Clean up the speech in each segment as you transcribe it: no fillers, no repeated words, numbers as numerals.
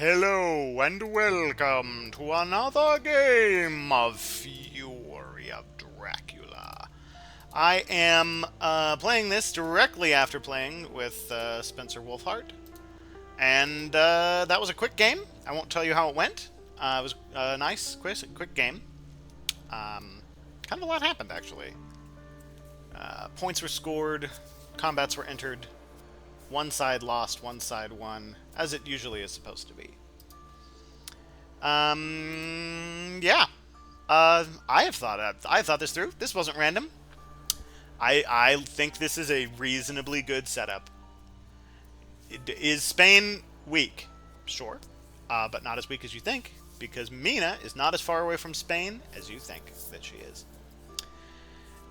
Hello and welcome to another game of Fury of Dracula. I am playing this directly after playing with Spencer Wolfhart, and that was a quick game. I won't tell you how it went. It was a nice, quick game. Kind of a lot happened, actually. Points were scored, combats were entered, one side lost, one side won, as it usually is supposed to be. Yeah. I thought this through. This wasn't random. I think this is a reasonably good setup. Is Spain weak? Sure. But not as weak as you think, because Mina is not as far away from Spain as you think that she is.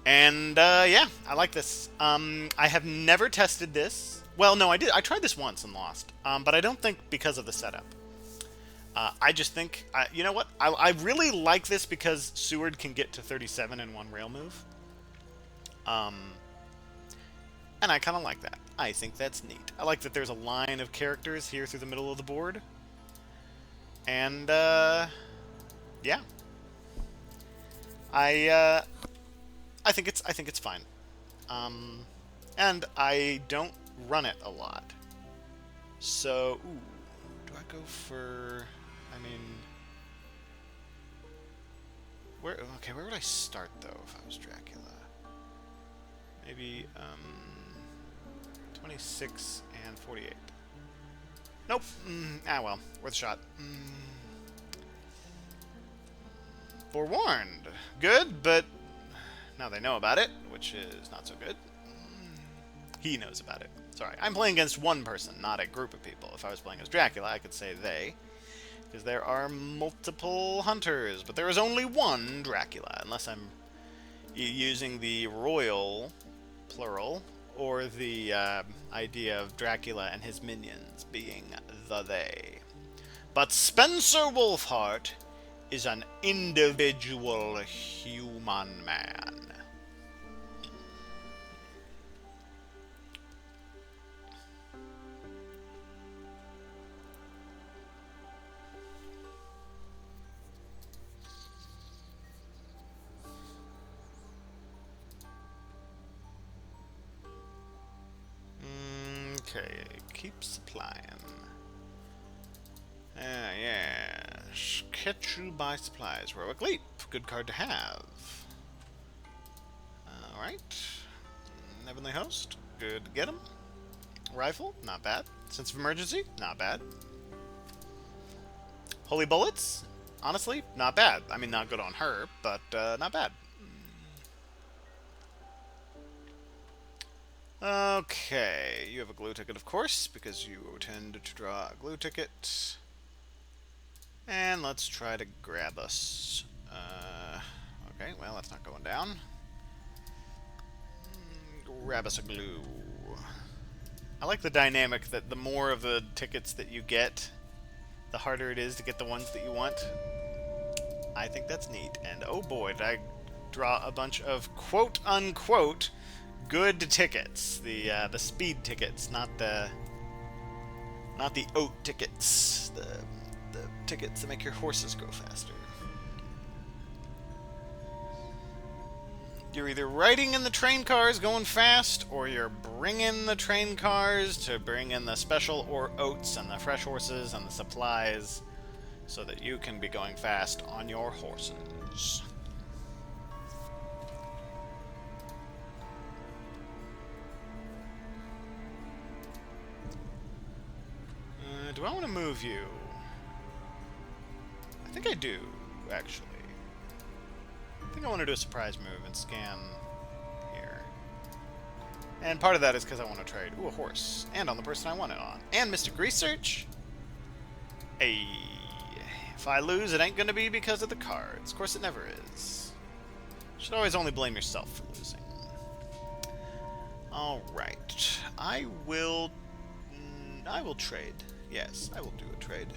And yeah, I like this. I have never tested this. Well, no, I did. I tried this once and lost. But I don't think because of the setup. I just think, you know what? I really like this because Seward can get to 37 in one rail move. And I kind of like that. I think that's neat. I like that there's a line of characters here through the middle of the board. And, yeah. I think it's fine. And I don't run it a lot. So, ooh, do I go for... I mean... where would I start, though, if I was Dracula? Maybe, 26 and 48. Nope. Well, worth a shot. Forewarned. Good, but now they know about it, which is not so good. He knows about it. Sorry, I'm playing against one person, not a group of people. If I was playing as Dracula, I could say they, because there are multiple hunters, but there is only one Dracula, unless I'm using the royal, plural, or the idea of Dracula and his minions being the they. But Spencer Wolfhart is an individual human man. Okay, keep supplying. Yeah. Catch you by supplies. Heroic Leap. Good card to have. Alright. Heavenly Host. Good to get him. Rifle. Not bad. Sense of Emergency. Not bad. Holy Bullets. Honestly, not bad. I mean, not good on her, but not bad. Okay, you have a glue ticket, of course, because you tend to draw a glue ticket. And let's try to grab us. Okay, well, that's not going down. Grab us a glue. I like the dynamic that the more of the tickets that you get, the harder it is to get the ones that you want. I think that's neat. And oh boy, did I draw a bunch of quote-unquote good tickets. The speed tickets, not the oat tickets. The tickets that make your horses go faster. You're either riding in the train cars going fast, or you're bringing the train cars to bring in the special or oats and the fresh horses and the supplies so that you can be going fast on your horses. Do I want to move you? I think I do, actually. I think I want to do a surprise move and scan here. And part of that is because I want to trade. Ooh, a horse. And on the person I want it on. And Mystic Research. Hey. If I lose, it ain't going to be because of the cards. Of course, it never is. You should always only blame yourself for losing. Alright. I will trade. Yes, I will do a trade.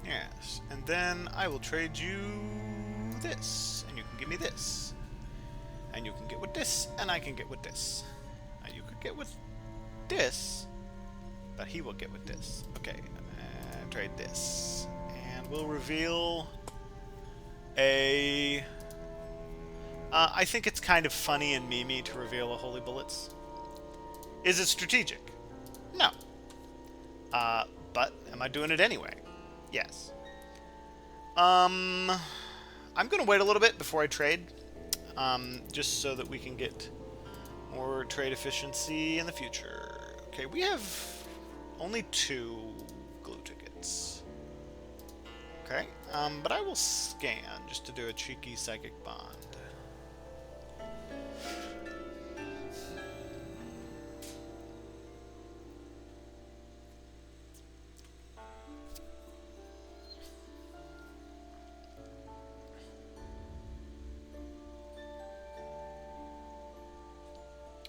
Yes, and then I will trade you this, and you can give me this. And you can get with this, and I can get with this. Now you could get with this, But he will get with this. Okay, trade this. And we'll reveal a... I think it's kind of funny and memey to reveal a Holy Bullets. Is it strategic? No. But am I doing it anyway? Yes. I'm going to wait a little bit before I trade. Just so that we can get more trade efficiency in the future. Okay, we have only 2 glue tickets. Okay, but I will scan just to do a cheeky psychic bond.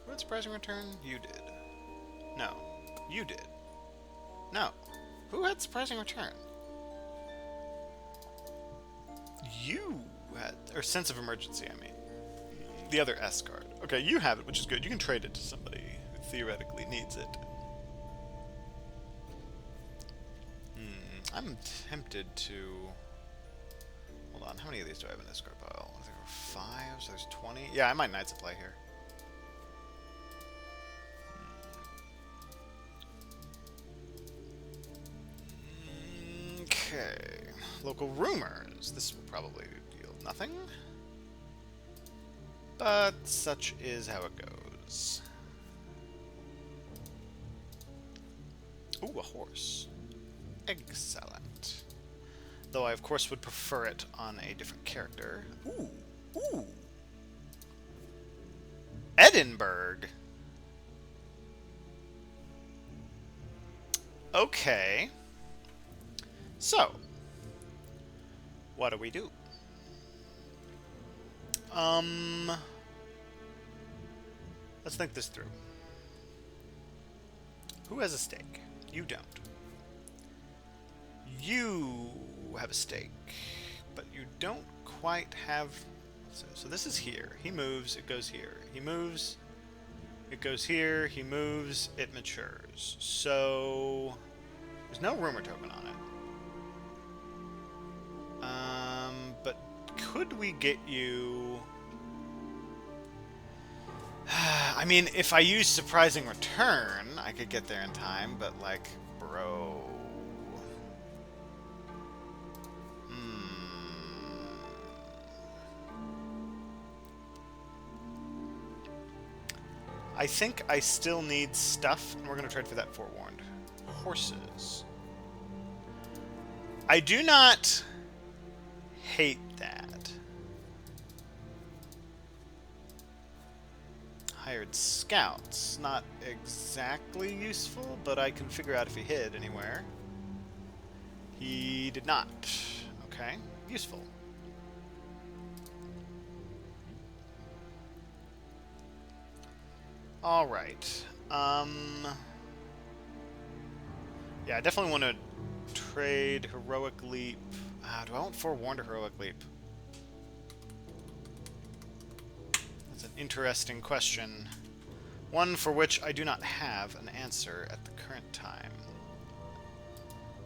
Who had surprising return? You did. No. You did. No. Who had surprising return? You had... Or sense of emergency, I mean. The other S card. Okay, you have it, which is good. You can trade it to somebody who theoretically needs it. I'm tempted to... Hold on, how many of these do I have in this card pile? I think there are 5, so there's 20. Yeah, I might Night Supply here. Okay. Local rumors. This will probably yield nothing. But such is how it goes. Ooh, a horse. Excellent. Though I, of course, would prefer it on a different character. Ooh. Ooh. Edinburgh. Okay. So, what do we do? Let's think this through. Who has a stake? You don't. You have a stake, but you don't quite have... So this is here. He moves, it goes here. He moves, it goes here. He moves, it matures. So, there's no rumor token on it. But could we get you... I mean, if I use surprising return, I could get there in time, but like, bro... I think I still need stuff, and we're going to trade for that forewarned. Horses. I do not hate that. Hired scouts. Not exactly useful, but I can figure out if he hid anywhere. He did not. Okay. Useful. Alright. Yeah, I definitely want to trade Heroic Leap. Do I want Forewarned or Heroic Leap? That's an interesting question. One for which I do not have an answer at the current time.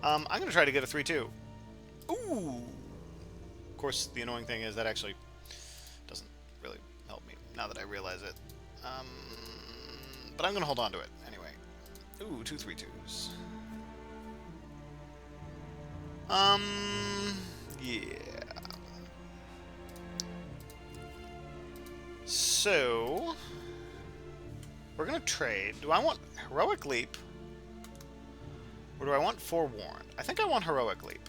I'm going to try to get a 3-2. Ooh! Of course, the annoying thing is that actually doesn't really help me, now that I realize it. But I'm going to hold on to it, anyway. Ooh, 2 3-2s. Yeah. So, we're going to trade. Do I want Heroic Leap? Or do I want Forewarned? I think I want Heroic Leap.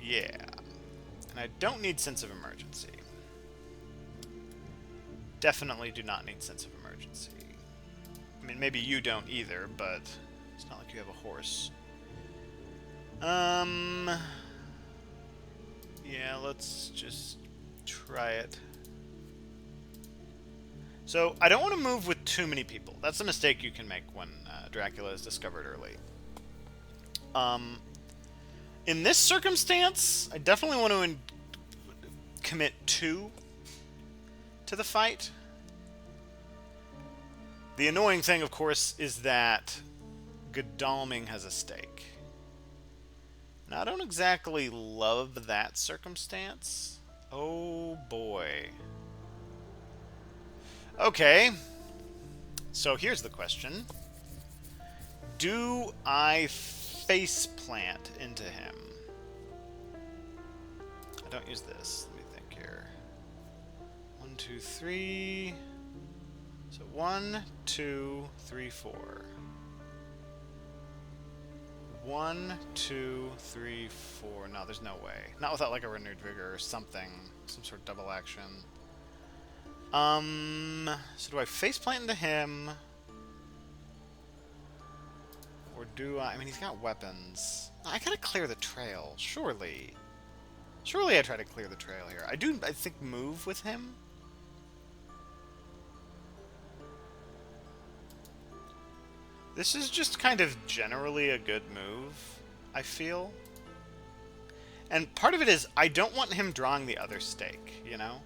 Yeah. And I don't need Sense of Emergency. Definitely do not need Sense of Emergency. I mean, maybe you don't either, but it's not like you have a horse. Yeah, let's just try it. So, I don't want to move with too many people. That's a mistake you can make when Dracula is discovered early. In this circumstance, I definitely want to commit 2 to the fight. The annoying thing, of course, is that Godalming has a stake. Now, I don't exactly love that circumstance. Oh, boy. Okay. So here's the question. Do I face plant into him? I don't use this. Let me think here. 1, 2, 3. So 1, 2, 3, 4. 1, 2, 3, 4. No, there's no way. Not without like a renewed vigor or something. Some sort of double action. So do I faceplant into him? Or do I mean, he's got weapons. I gotta clear the trail, surely. Surely I try to clear the trail here. I think, move with him? This is just kind of generally a good move, I feel. And part of it is, I don't want him drawing the other stake, you know?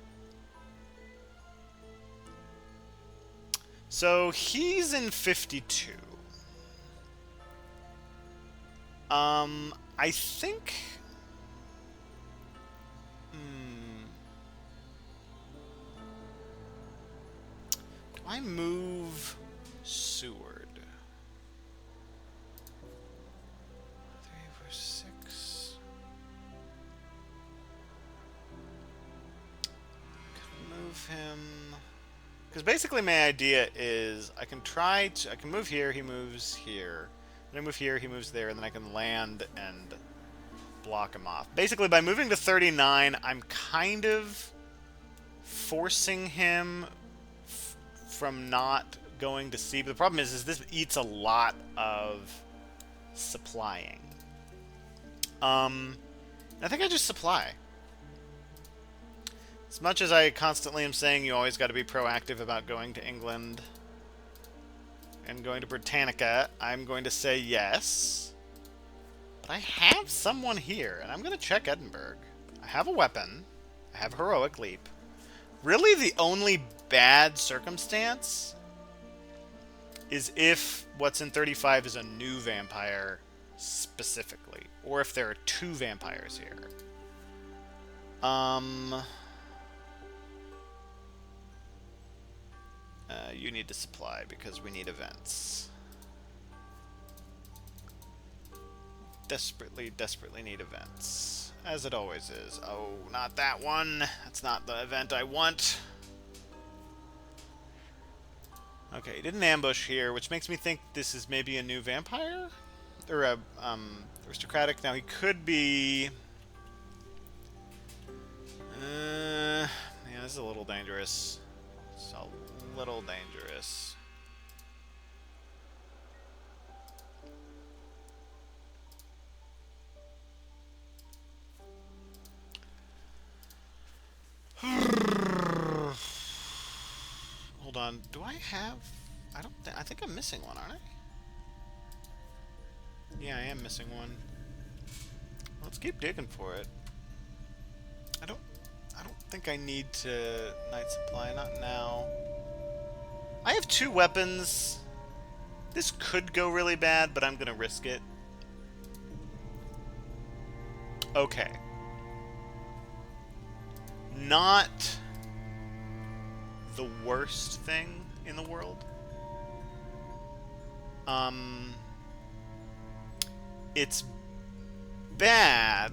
So, he's in 52. I think... Do I move Seward? 3, 4, 6. Could move him... Because basically my idea is I can move here, he moves here. Then I move here, he moves there, and then I can land and block him off. Basically, by moving to 39, I'm kind of forcing him from not going to C. But the problem is this eats a lot of supplying. I think I just supply. As much as I constantly am saying you always got to be proactive about going to England and going to Britannica, I'm going to say yes. But I have someone here, and I'm going to check Edinburgh. I have a weapon. I have Heroic Leap. Really, the only bad circumstance is if what's in 35 is a new vampire specifically, or if there are 2 vampires here. You need to supply because we need events. Desperately, desperately need events. As it always is. Oh, not that one. That's not the event I want. Okay, he did an ambush here, which makes me think this is maybe a new vampire? Or a, aristocratic. Now, he could be... yeah, this is a little dangerous. It's a little dangerous. Hold on. Do I have... I think I'm missing one, aren't I? Yeah, I am missing one. Let's keep digging for it. I don't think I need to night supply, not now. I have 2 weapons. This could go really bad, but I'm gonna risk it. Okay. Not the worst thing in the world. It's bad,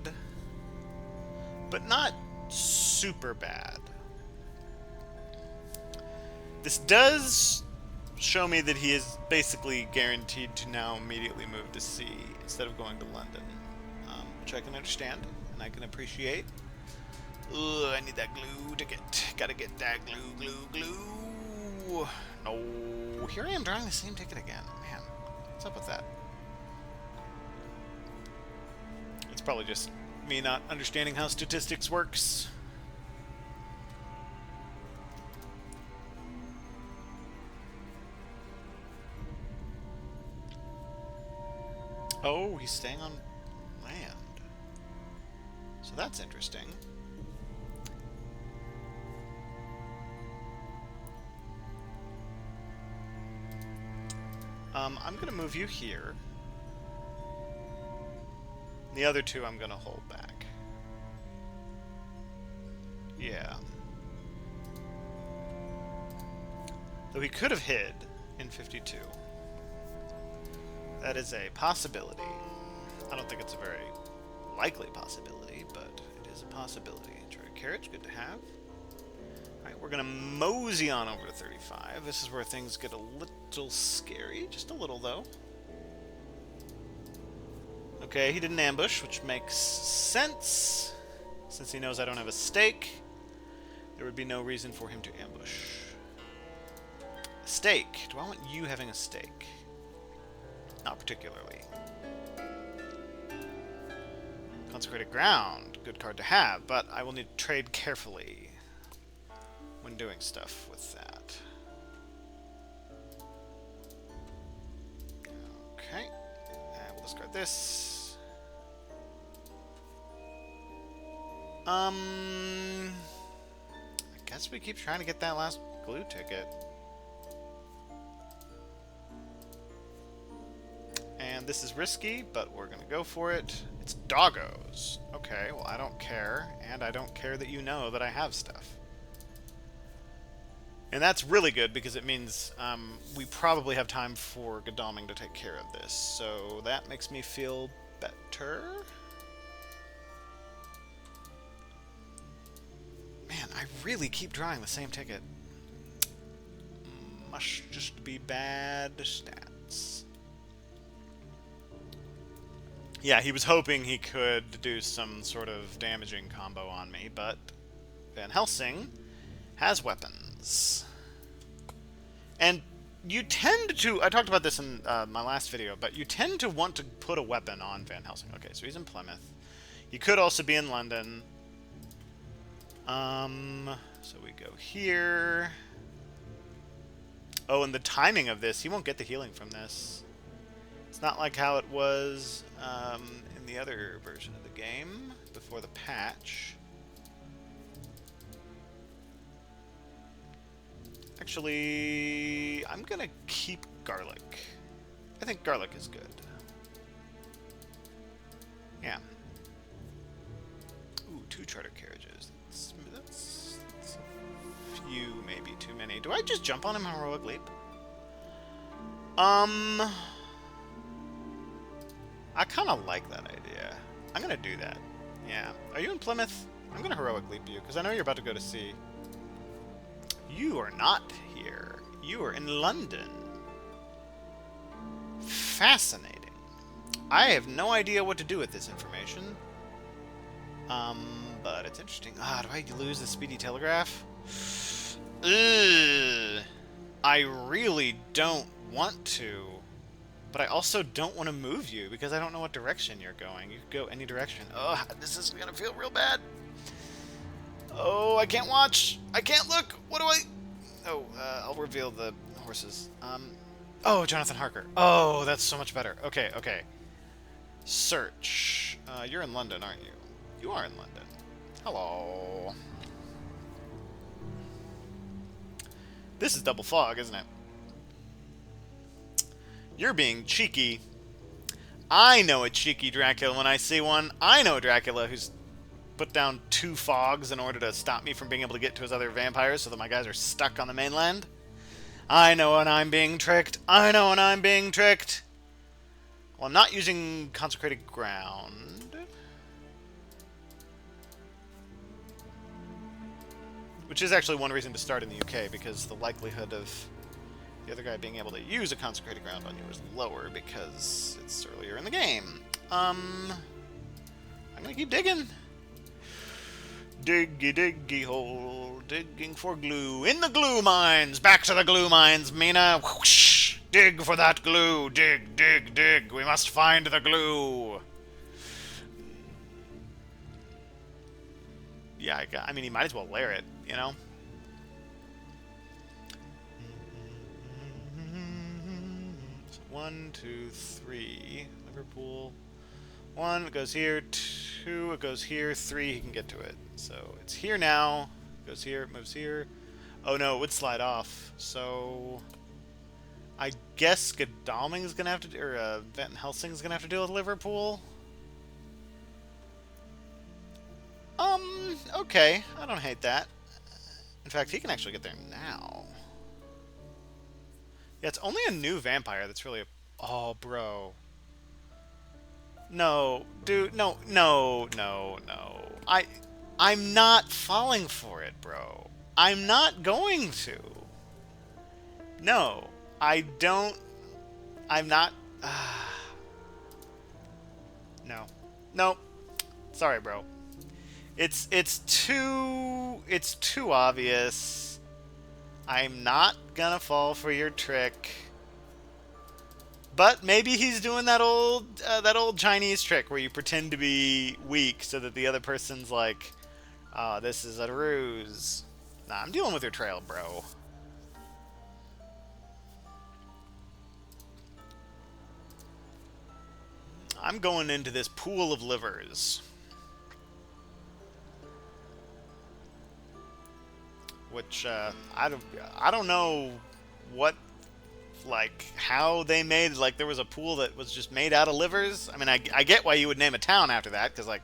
but not super bad. This does show me that he is basically guaranteed to now immediately move to C instead of going to London, which I can understand and I can appreciate. Ugh, I need that glue ticket. Gotta get that glue. No, here I am drawing the same ticket again. Man, what's up with that? It's probably just me not understanding how statistics works. Oh, he's staying on land. So that's interesting. I'm going to move you here. The other two I'm going to hold back. Yeah. Though he could have hid in 52. That is a possibility. I don't think it's a very likely possibility, but it is a possibility. Trade carriage, good to have. Alright, we're going to mosey on over to 35. This is where things get a little scary. Just a little, though. Okay, he did an ambush, which makes sense. Since he knows I don't have a stake, there would be no reason for him to ambush. A stake. Do I want you having a stake? Not particularly. Consecrated ground. Good card to have, but I will need to trade carefully when doing stuff with that. Okay. And we'll discard this. I guess we keep trying to get that last glue ticket. And this is risky, but we're going to go for it. It's doggos. Okay, well, I don't care, and I don't care that you know that I have stuff. And that's really good, because it means we probably have time for Godalming to take care of this. So that makes me feel better. Man, I really keep drawing the same ticket. Must just be bad stats. Yeah, he was hoping he could do some sort of damaging combo on me, but Van Helsing has weapons. And you tend to... I talked about this in my last video, but you tend to want to put a weapon on Van Helsing. Okay, so he's in Plymouth. He could also be in London. So we go here. Oh, and the timing of this, he won't get the healing from this. It's not like how it was in the other version of the game before the patch. Actually, I'm gonna keep garlic. I think garlic is good. Yeah. Ooh, 2 charter carriages. That's a few, maybe too many. Do I just jump on him heroic leap? I kind of like that idea. I'm gonna do that. Yeah. Are you in Plymouth? I'm gonna heroic leap you, because I know you're about to go to sea. You are not here. You are in London. Fascinating. I have no idea what to do with this information. But it's interesting. Ah, do I lose the speedy telegraph? Ugh. I really don't want to. But I also don't want to move you, because I don't know what direction you're going. You could go any direction. Oh, this is gonna feel real bad. Oh, I can't watch. I can't look. What do I... Oh, I'll reveal the horses. Oh, Jonathan Harker. Oh, that's so much better. Okay, okay. Search. You're in London, aren't you? You are in London. Hello. This is double fog, isn't it? You're being cheeky. I know a cheeky Dracula when I see one. I know a Dracula who's put down 2 fogs in order to stop me from being able to get to his other vampires so that my guys are stuck on the mainland. I know when I'm being tricked. I know when I'm being tricked. Well, I'm not using consecrated ground. Which is actually one reason to start in the UK, because the likelihood of the other guy being able to use a consecrated ground on you is lower because it's earlier in the game. I'm gonna keep digging. Diggy diggy hole, digging for glue. In the glue mines! Back to the glue mines, Mina! Whoosh! Dig for that glue! Dig, dig, dig! We must find the glue! Yeah, I mean, he might as well lair it, you know? So 1, 2, 3. Liverpool. 1, it goes here. 2, it goes here. 3, he can get to it. So it's here now. It goes here, it moves here. Oh no, it would slide off. So I guess Godalming's gonna have to, or Van Helsing's gonna have to deal with Liverpool. Okay, I don't hate that. In fact, he can actually get there now. Yeah, it's only a new vampire that's really a... Oh, bro. No, dude, no, no, no, no. I'm not falling for it, bro. I'm not going to. No, I don't... I'm not... no. No. Sorry, bro. It's too obvious. I'm not gonna fall for your trick. But maybe he's doing that old Chinese trick where you pretend to be weak so that the other person's like, "Oh, this is a ruse." Nah, I'm dealing with your trail, bro. I'm going into this pool of livers, which I don't know what, like, how they made, like, there was a pool that was just made out of livers. I mean, I get why you would name a town after that, because, like,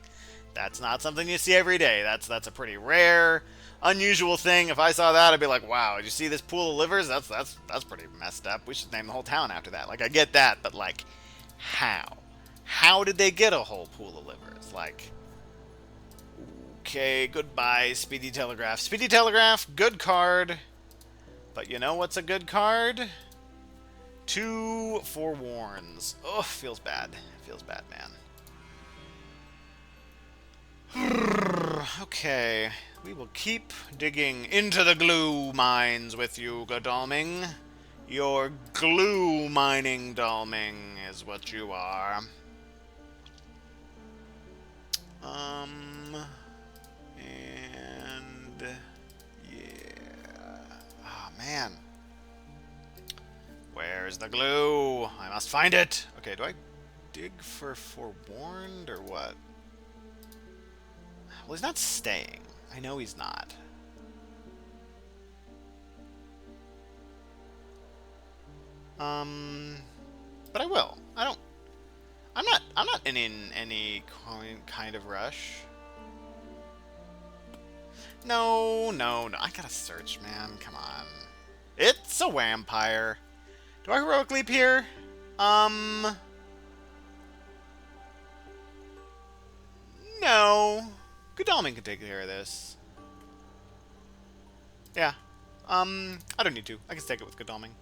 that's not something you see every day. That's a pretty rare, unusual thing. If I saw that, I'd be like, wow, did you see this pool of livers? That's pretty messed up. We should name the whole town after that. Like, I get that, but, like, how? How did they get a whole pool of livers? Like, okay, goodbye, Speedy Telegraph. Speedy Telegraph, good card. But you know what's a good card? 2 forewarns. Oh, feels bad. Feels bad, man. Okay, we will keep digging into the glue mines with you, Godalming. Your glue mining Dalming is what you are. And yeah. Oh, man. Where's the glue? I must find it. Okay, do I dig for forewarned or what? Well, he's not staying. I know he's not. But I will. I'm not in any kind of rush. No, no, no. I gotta search, man. Come on. It's a vampire. Do I heroic leap here? No. Godalming can take care of this. Yeah. I don't need to. I can take it with Godalming.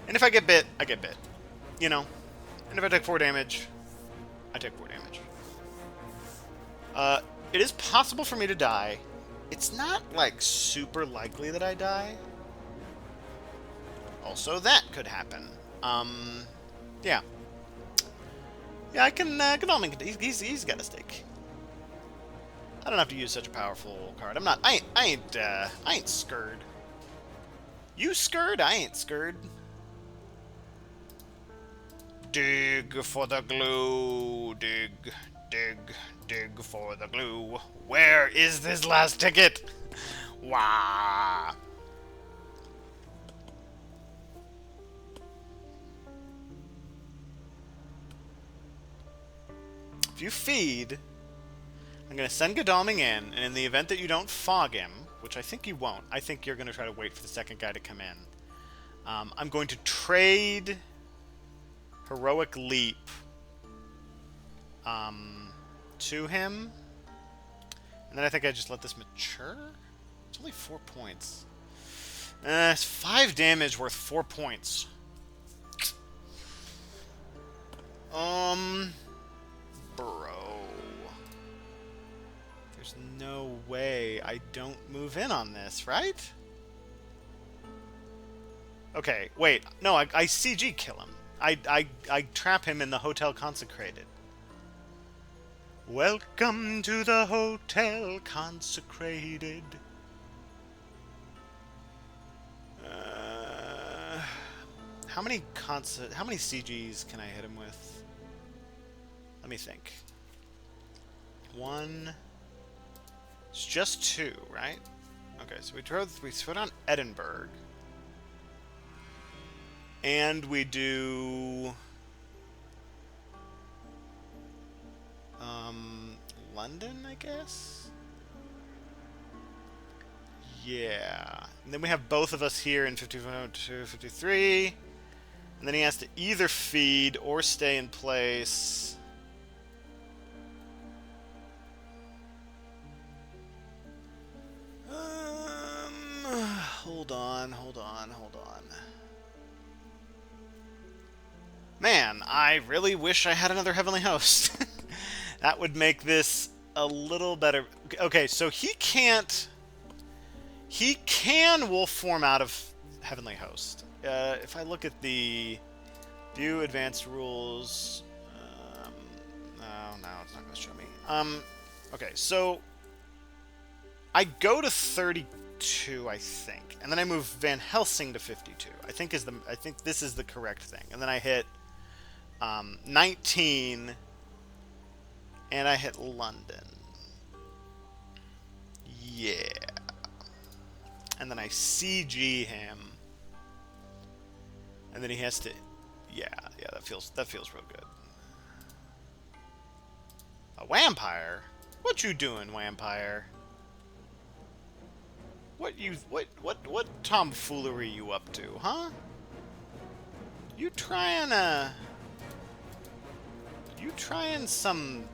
And if I get bit, I get bit. You know? And if I take 4 damage, I take 4 damage. It is possible for me to die. It's not, like, super likely that I die. Also, that could happen. Yeah. Yeah, I can, Godalming, he's got a stake. I don't have to use such a powerful card. I ain't scared. You scared? I ain't scared. Dig for the glue. Dig, dig, dig for the glue. Where is this last ticket? Wah. If you feed, I'm going to send Godalming in, and in the event that you don't fog him, which I think you won't, I think you're going to try to wait for the second guy to come in. I'm going to trade Heroic Leap to him, and then I think I just let this mature? It's only 4 points. It's 5 damage worth 4 points. Bro. There's no way I don't move in on this, right? Okay, wait. No, I CG kill him. I trap him in the Hotel Consecrated. Welcome to the Hotel Consecrated. How many CGs can I hit him with? Let me think. 1, It's just 2, right? Okay, so we throw down Edinburgh. And we do... London, I guess? Yeah. And then we have both of us here in 52, 53. And then he has to either feed or stay in place. Hold on. Man, I really wish I had another Heavenly Host. That would make this a little better. Okay, so he can't... He can wolf form out of Heavenly Host. If I look at the view advanced rules... no, it's not going to show me. Okay, so... I go to 32, I think. And then I move Van Helsing to 52. I think this is the correct thing. And then I hit 19... And I hit London. Yeah. And then I CG him. And then he has to... Yeah, that feels real good. A vampire? What you doing, vampire? What tomfoolery you up to, huh? You trying some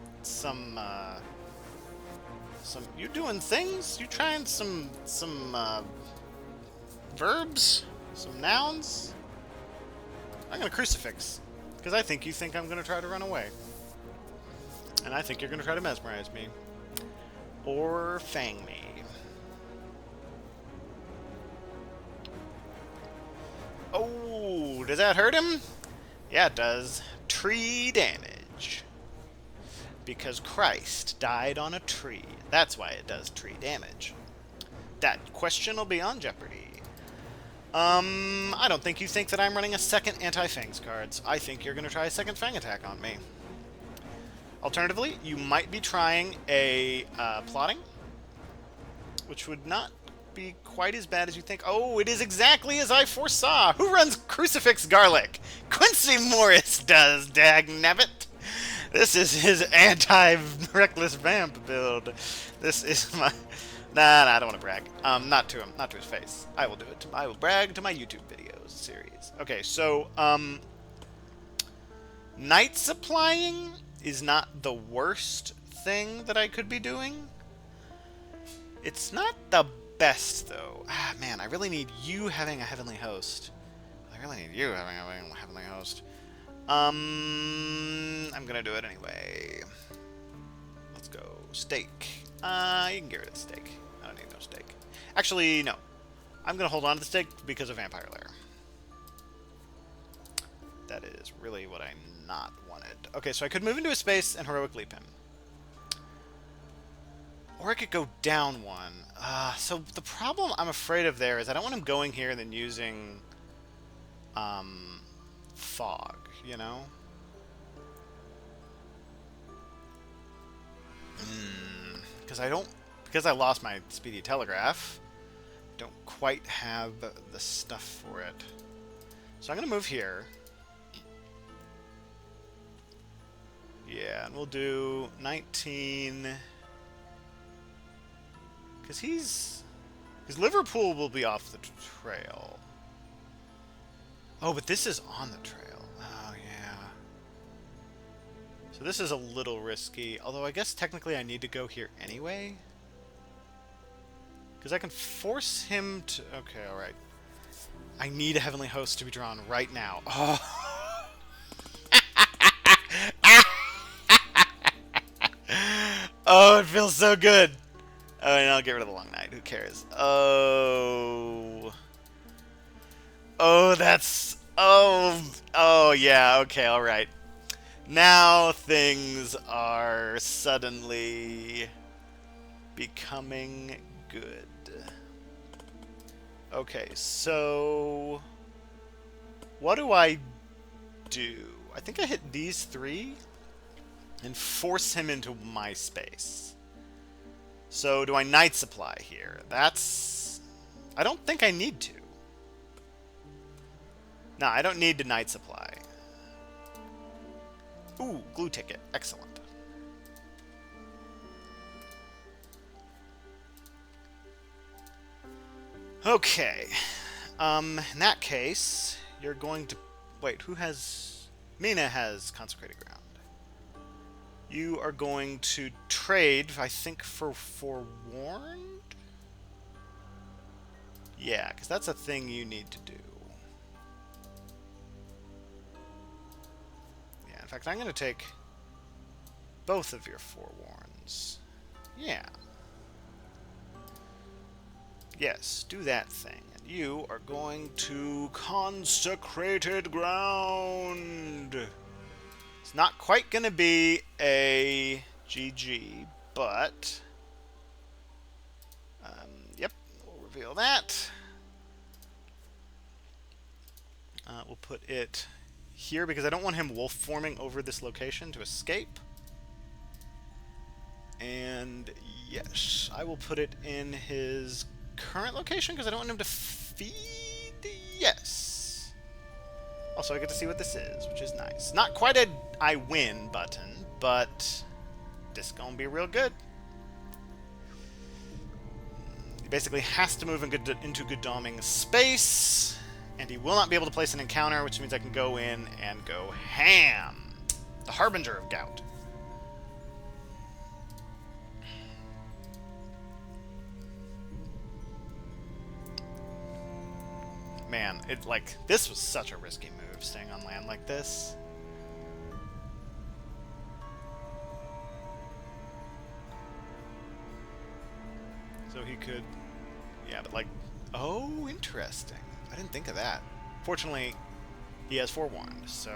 you doing things? You trying some verbs? Some nouns? I'm gonna crucifix. Because I think you think I'm gonna try to run away. And I think you're gonna try to mesmerize me. Or fang me. Oh, does that hurt him? Yeah, it does. Tree damage. Because Christ died on a tree. That's why it does tree damage. That question will be on Jeopardy. I don't think you think that I'm running a second anti-fangs cards. I think you're going to try a second fang attack on me. Alternatively, you might be trying a plotting, which would not be quite as bad as you think. Oh, it is exactly as I foresaw. Who runs Crucifix Garlic? Quincy Morris does, dagnabbit. This is his anti-reckless vamp build. This is my... Nah, I don't want to brag. Not to him, not to his face. I will do it. I will brag to my YouTube videos series. Okay, so, night supplying is not the worst thing that I could be doing. It's not the best, though. Ah, man, I really need you having a Heavenly Host. I really need you having a Heavenly Host. I'm gonna do it anyway. Let's go. Steak. You can get rid of the steak. I don't need no steak. Actually, no. I'm gonna hold on to the steak because of Vampire Lair. That is really what I not wanted. Okay, so I could move into a space and Heroic Leap him. Or I could go down one. So the problem I'm afraid of there is I don't want him going here and then using Fog, you know? Because I lost my Speedy Telegraph, don't quite have the stuff for it. So I'm going to move here. Yeah, and we'll do 19... Because his Liverpool will be off the trail. Oh, but this is on the trail. Oh, yeah. So this is a little risky. Although I guess technically I need to go here anyway. Because I can force him to... Okay, alright. I need a Heavenly Host to be drawn right now. Oh. Oh, it feels so good. Oh, and I'll get rid of the Long Night. Who cares? Oh. Oh, that's... Oh, yeah. Okay, alright. Now things are suddenly becoming good. Okay, so... What do I do? I think I hit these three and force him into my space. So do I night supply here? That's... I don't think I need to. No, I don't need to night supply. Ooh, glue ticket. Excellent. Okay. In that case, you're going to... Wait, who has... Mina has Consecrated Ground. You are going to trade, I think, for Forewarned? Yeah, because that's a thing you need to do. Yeah, in fact, I'm going to take both of your Forewarns. Yeah. Yes, do that thing. And you are going to Consecrated Ground. It's not quite going to be a GG, but... yep, we'll reveal that. We'll put it here because I don't want him wolf forming over this location to escape. And yes, I will put it in his current location because I don't want him to feed. Yes. Also, I get to see what this is, which is nice. Not quite a I win button, but this is going to be real good. He basically has to move into Godalming space, and he will not be able to place an encounter, which means I can go in and go ham. The Harbinger of Gout. Man, this was such a risky move, staying on land like this. So he could... Yeah, but oh, interesting. I didn't think of that. Fortunately, he has Forewarned, so...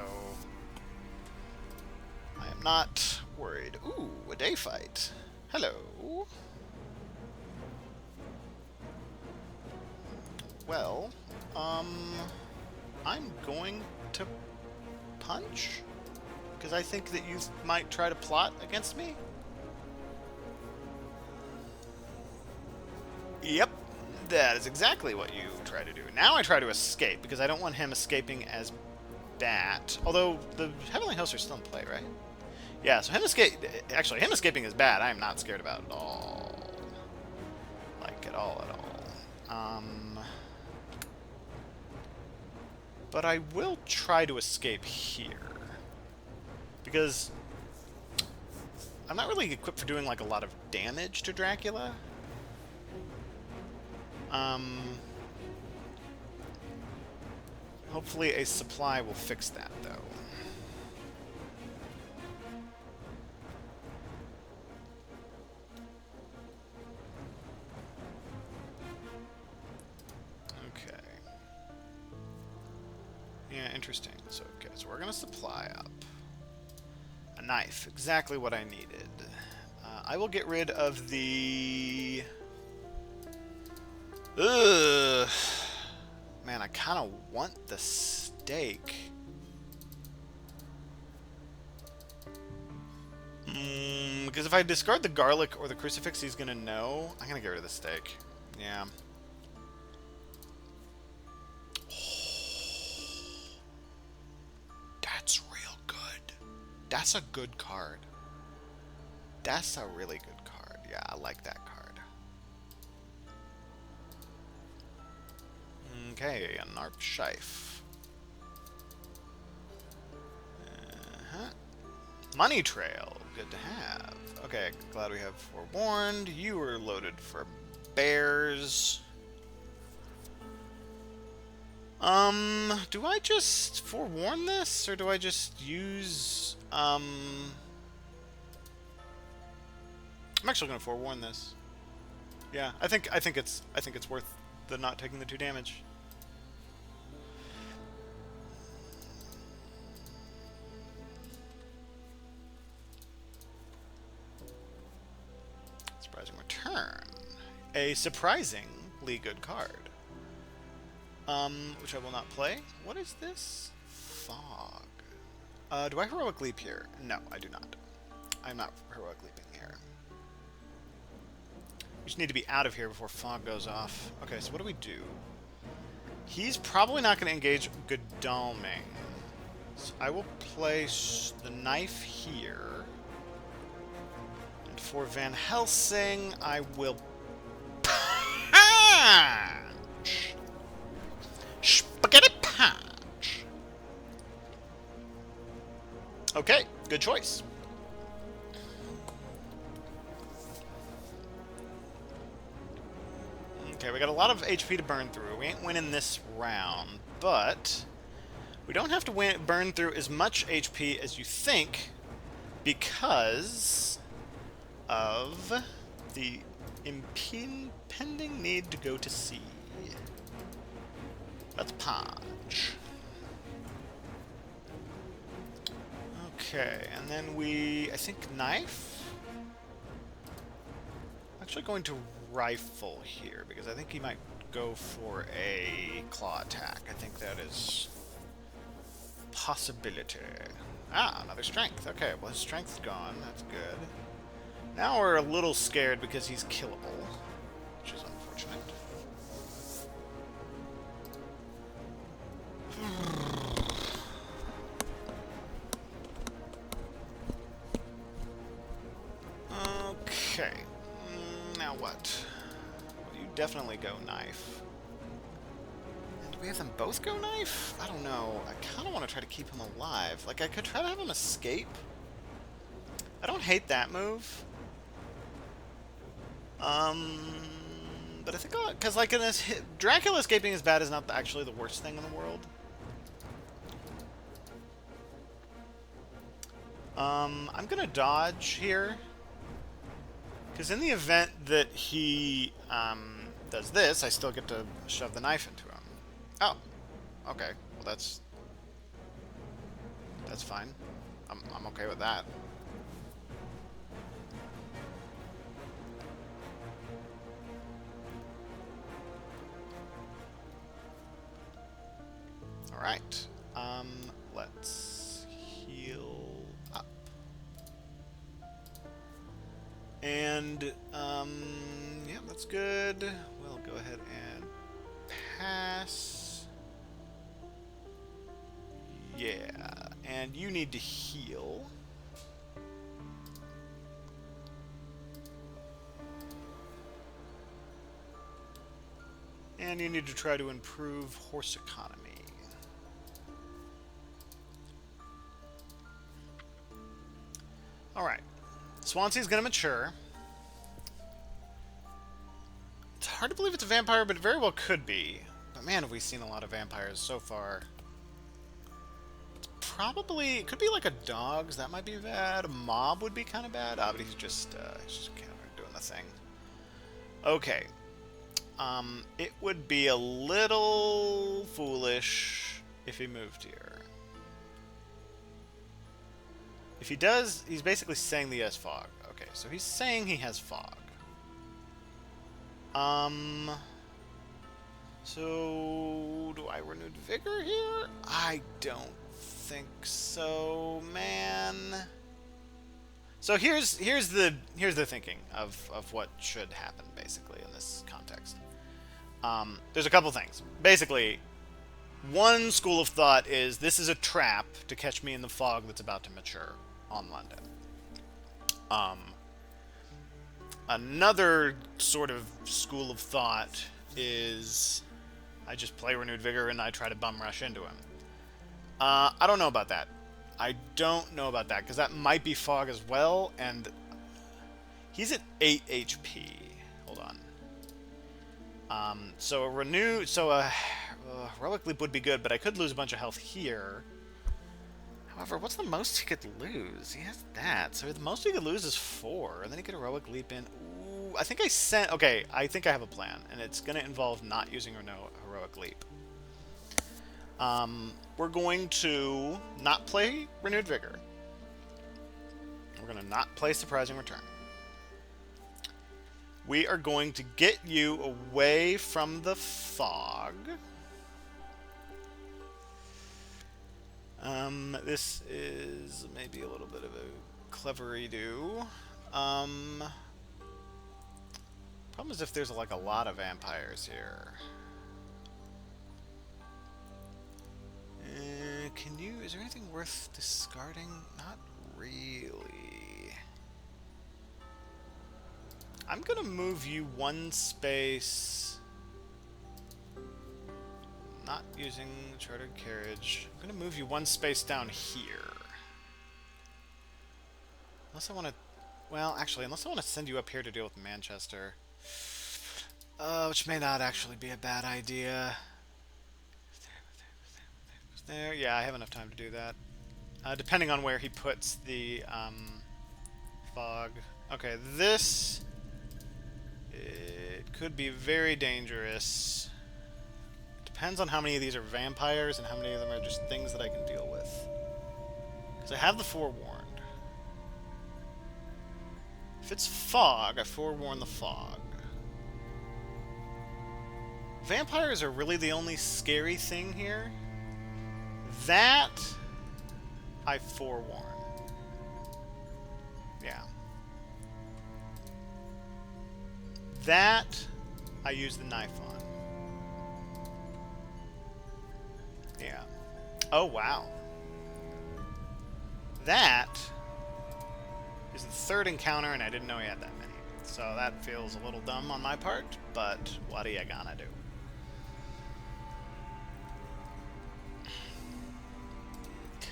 I am not worried. Ooh, a day fight. Hello. Well, I'm going to punch? Because I think that you might try to plot against me? Yep, that is exactly what you try to do. Now I try to escape, because I don't want him escaping as bad. Although, the Heavenly Hosts are still in play, right? Yeah, so him escaping is bad. I am not scared about at all. At all. But I will try to escape here. Because I'm not really equipped for doing, a lot of damage to Dracula. Hopefully a supply will fix that, though. Okay. Yeah, interesting. So we're gonna supply up. A knife, exactly what I needed. I will get rid of the... Ugh. Man, I kind of want the steak. Because if I discard the garlic or the crucifix, he's gonna know. I'm gonna get rid of the steak. Yeah. That's real good. That's a good card. That's a really good card. Yeah, I like that card. Okay, a Narp Shife. Money Trail. Good to have. Okay, glad we have Forewarned. You were loaded for bears. Do I just forewarn this, or do I just use, I'm actually gonna forewarn this. Yeah, I think it's worth the not taking the 2 damage. Surprising return. A surprisingly good card. Which I will not play. What is this? Fog. Do I heroic leap here? No, I do not. I'm not heroic leaping here. just need to be out of here before fog goes off. Okay, so what do we do? He's probably not going to engage Godalming. So I will place the knife here. And for Van Helsing, I will punch. Spaghetti punch. Okay, good choice. Okay, we got a lot of HP to burn through. We ain't winning this round, but we don't have to burn through as much HP as you think because of the impending need to go to sea. Let's punch. Okay, and then I think knife? I'm actually going to rifle here because I think he might go for a claw attack. I think that is a possibility. Ah, another strength. Okay, well his strength's gone. That's good. Now we're a little scared because he's killable, which is unfortunate. Okay. Now what? Well, you definitely go knife. And do we have them both go knife? I don't know. I kind of want to try to keep him alive. Like, I could try to have him escape. I don't hate that move. But I think because like in this, Dracula escaping his bat is not actually the worst thing in the world. I'm gonna dodge here because in the event that he does this, I still get to shove the knife into him. Oh, okay. Well, that's fine. I'm okay with that. Alright, let's heal up. And, yeah, that's good. We'll go ahead and pass. Yeah, and you need to heal. And you need to try to improve horse economy. Alright. Swansea's gonna mature. It's hard to believe it's a vampire, but it very well could be. But man, have we seen a lot of vampires so far. It's probably... It could be like a dog's. That might be bad. A mob would be kind of bad. Ah, but he's just kind of doing the thing. Okay. It would be a little foolish if he moved here. If he does, he's basically saying that he has fog. Okay, so he's saying he has fog. So do I renewed vigor here? I don't think so, man. So here's the thinking of what should happen basically in this context. There's a couple things. Basically, one school of thought is this is a trap to catch me in the fog that's about to mature on London. Another sort of school of thought is I just play Renewed Vigor and I try to bum rush into him. I don't know about that. I don't know about that because that might be fog as well, and he's at 8 HP. Hold on. So a heroic leap would be good, but I could lose a bunch of health here. However, what's the most he could lose? He has that. So the most he could lose is 4, and then he could heroic leap in. Ooh, I think I sent... Okay, I think I have a plan, and it's going to involve not using heroic leap. We're going to not play Renewed Vigor. We're going to not play Surprising Return. We are going to get you away from the fog. This is maybe a little bit of a clevery-do. Probably Problem is if there's like a lot of vampires here. Can you... Is there anything worth discarding? Not really. I'm gonna move you one space. Not using chartered carriage. I'm gonna move you one space down here. Unless I want to... Well, actually, unless I want to send you up here to deal with Manchester. Which may not actually be a bad idea. There, yeah, I have enough time to do that. Depending on where he puts the fog. Okay, this... It could be very dangerous. It depends on how many of these are vampires and how many of them are just things that I can deal with. Because I have the forewarned. If it's fog, I forewarn the fog. Vampires are really the only scary thing here. That I forewarn. Yeah. That I use the knife on. Yeah. Oh, wow. That is the third encounter, and I didn't know he had that many. So that feels a little dumb on my part, but what are you gonna do?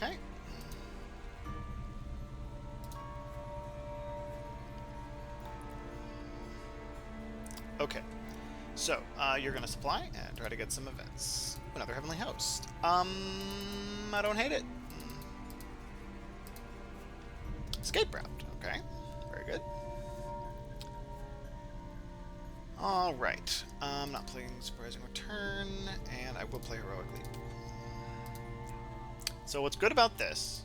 Okay. Okay. So, you're gonna supply and try to get some events. Another Heavenly Host. I don't hate it. Escape route. Okay. Very good. Alright. I'm not playing Surprising Return, and I will play Heroic Leap. So what's good about this...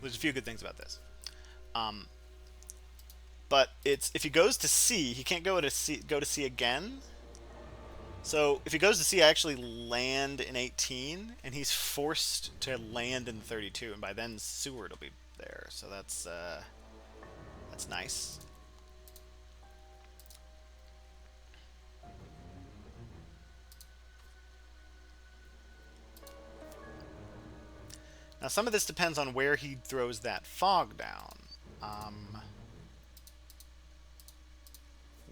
There's a few good things about this. But it's... If he goes to C, he can't go to C again. So if he goes to C, I actually land in 18, and he's forced to land in 32, and by then Seward will be there. So that's nice. Now some of this depends on where he throws that fog down,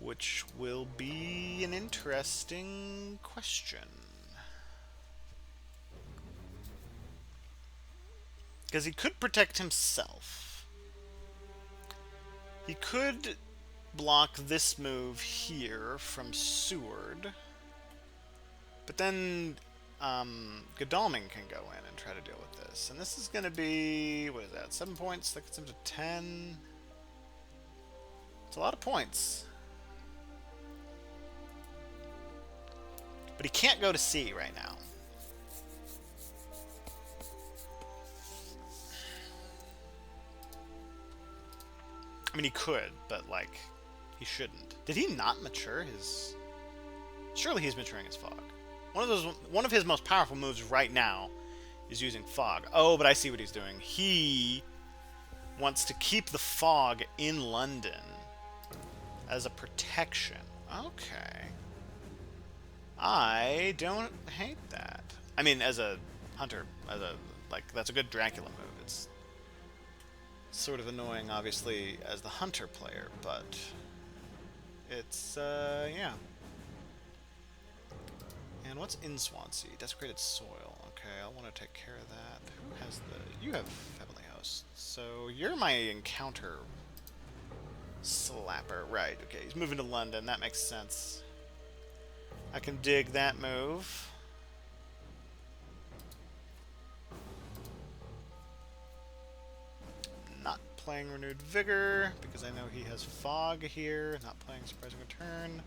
which will be an interesting question. Because he could protect himself. He could block this move here from Seward. But then Godalming can go in and try to deal with this. And this is going to be, what is that, 7 points? That gets him to 10. It's a lot of points. But he can't go to C right now. I mean, he could, but, like, he shouldn't. Did he not mature his... Surely he's maturing his fog. One of his most powerful moves right now is using fog. Oh, but I see what he's doing. He wants to keep the fog in London as a protection. Okay. I don't hate that. I mean, as a hunter, that's a good Dracula move. It's sort of annoying, obviously, as the hunter player, but it's, yeah. And what's in Swansea? Desecrated soil. Okay, I want to take care of that. Who has the... You have Heavenly Host. So you're my encounter slapper. Right, okay. He's moving to London. That makes sense. I can dig that move. Not playing Renewed Vigor, because I know he has Fog here. Not playing Surprising Return.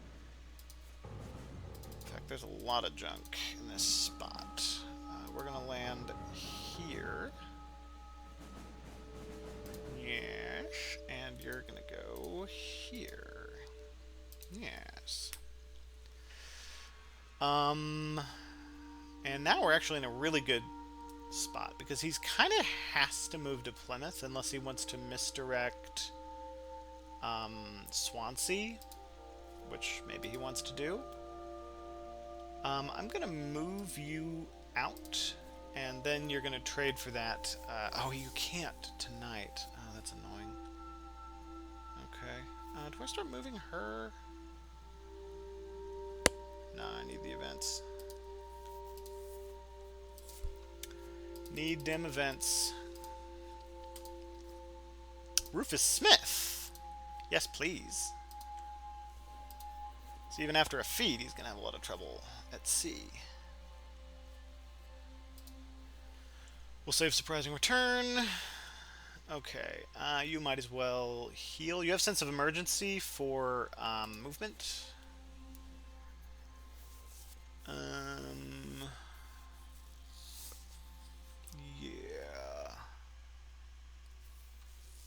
In fact, there's a lot of junk in this spot. We're going to land here. Yes. And you're going to go here. Yes. And now we're actually in a really good spot, because he's kind of has to move to Plymouth unless he wants to misdirect Swansea. which maybe he wants to do. I'm gonna move you out, and then you're gonna trade for that. Oh, you can't tonight. Oh, that's annoying. Okay. Do I start moving her? No, I need the events. Need them events. Rufus Smith! Yes, please. So even after a feed, he's gonna have a lot of trouble at sea. We'll save surprising return. Okay, you might as well heal. You have sense of emergency for movement. Yeah.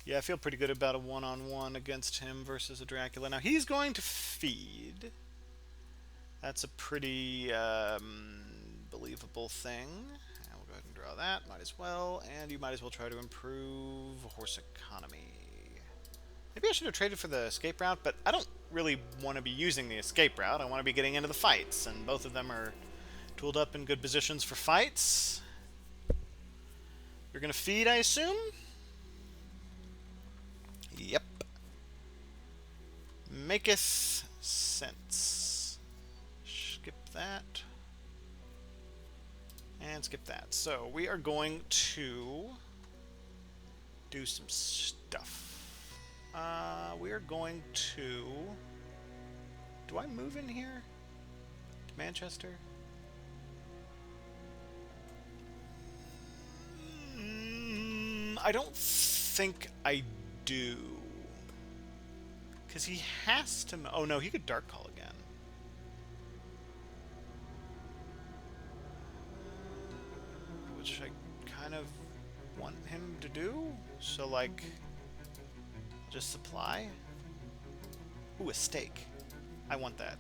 Yeah, I feel pretty good about a one-on-one against him versus a Dracula. Now, he's going to feed. That's a pretty believable thing. And we'll go ahead and draw that. Might as well. And you might as well try to improve horse economy. Maybe I should have traded for the escape route, but I don't really want to be using the escape route. I want to be getting into the fights, and both of them are tooled up in good positions for fights. You're going to feed, I assume? Yep. Maketh sense. Skip that. And skip that. So, we are going to do some stuff. We are going to... Do I move in here? To Manchester? I don't think I do. Because he has to... Oh no, he could Dark Call again. Which I kind of want him to do. So like... Just supply? Ooh, a steak. I want that.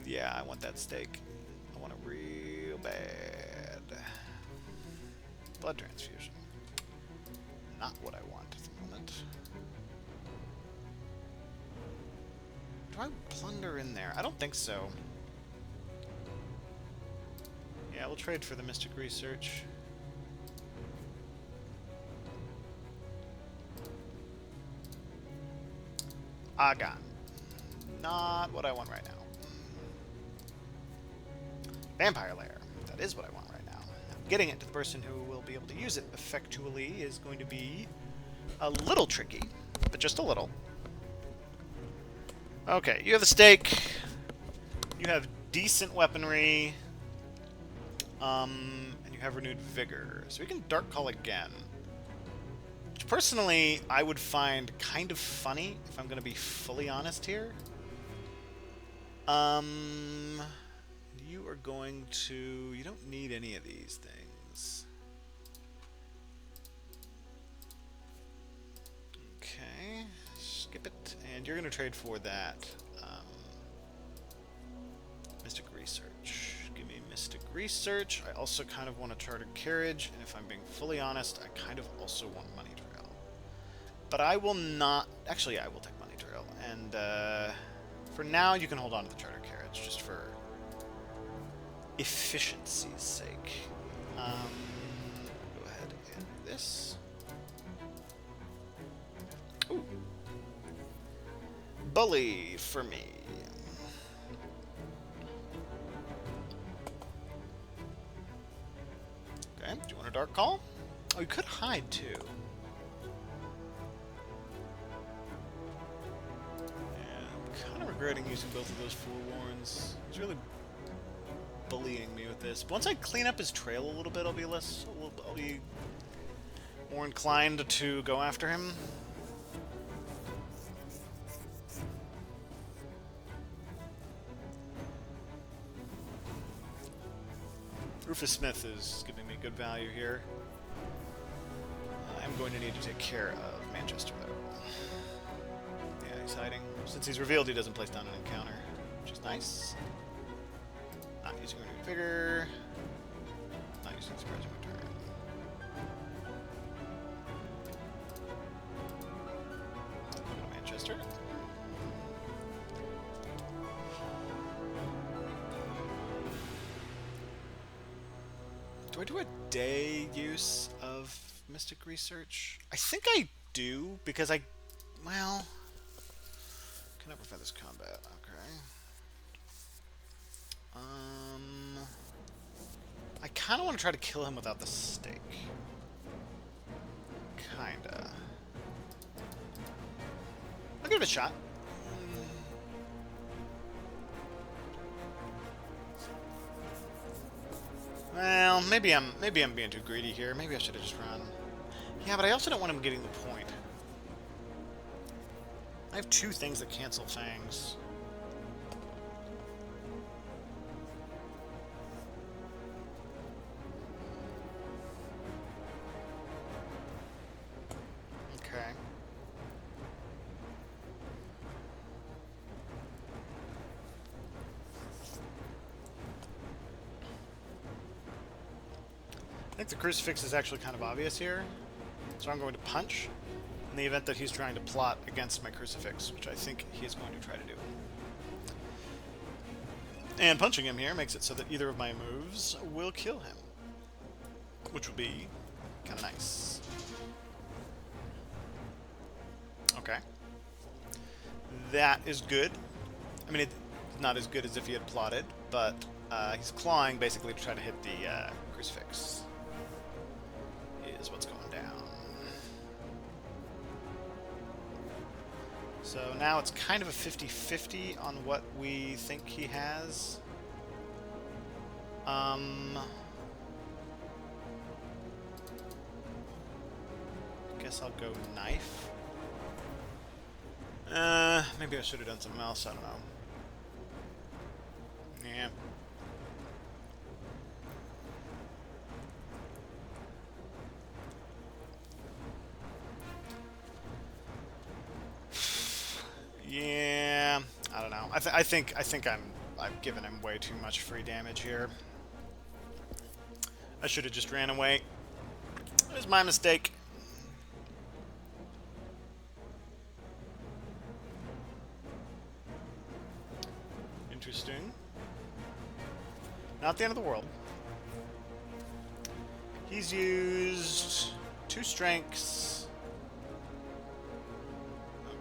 Yeah, I want that steak. I want it real bad. Blood transfusion. Not what I want at the moment. Do I plunder in there? I don't think so. Yeah, we'll trade for the Mystic Research. Agon. Not what I want right now. Vampire Lair. That is what I want right now. Getting it to the person who will be able to use it effectually is going to be a little tricky, but just a little. Okay, you have the stake. You have decent weaponry. And you have renewed vigor. So we can Dark Call again. Which personally, I would find kind of funny, if I'm going to be fully honest here. You are going to... You don't need any of these things. Okay. Skip it. And you're going to trade for that. Mystic Research. Give me Mystic Research. I also kind of want a chartered carriage. And if I'm being fully honest, I kind of also want money trail. But I will not... Actually, I will take money trail. And for now, you can hold on to the chartered carriage, just for efficiency's sake. Go ahead and do this. Ooh. Bully for me. Okay, do you want a Dark Call? Oh, you could hide too. Yeah, I'm kind of regretting using both of those forewarns. He's really bullying me with this. Once I clean up his trail a little bit, I'll be more inclined to go after him. Rufus Smith is giving me good value here. I'm going to need to take care of Manchester, though. Yeah, he's hiding. Since he's revealed, he doesn't place down an encounter, which is nice. Not using renewed vigor. Not using surprising return. Go to Manchester. I do a day use of Mystic Research? I think I do, because well... Can never find this combat. Okay. I kind of want to try to kill him without the stake. Kinda. I'll give it a shot. Well, maybe I'm being too greedy here. Maybe I should have just run. Yeah, but I also don't want him getting the point. I have 2 things that cancel Fangs. Okay. I think the crucifix is actually kind of obvious here. So I'm going to punch in the event that he's trying to plot against my crucifix, which I think he is going to try to do. And punching him here makes it so that either of my moves will kill him, which would be kind of nice. Okay. That is good. I mean, it's not as good as if he had plotted, but he's clawing basically to try to hit the crucifix. Is what's going down. So now it's kind of a 50-50 on what we think he has. Guess I'll go knife. Maybe I should have done something else. I don't know. Yeah. Yeah, I don't know. I think I've given him way too much free damage here. I should have just ran away. It was my mistake. Interesting. Not the end of the world. He's used 2 strengths.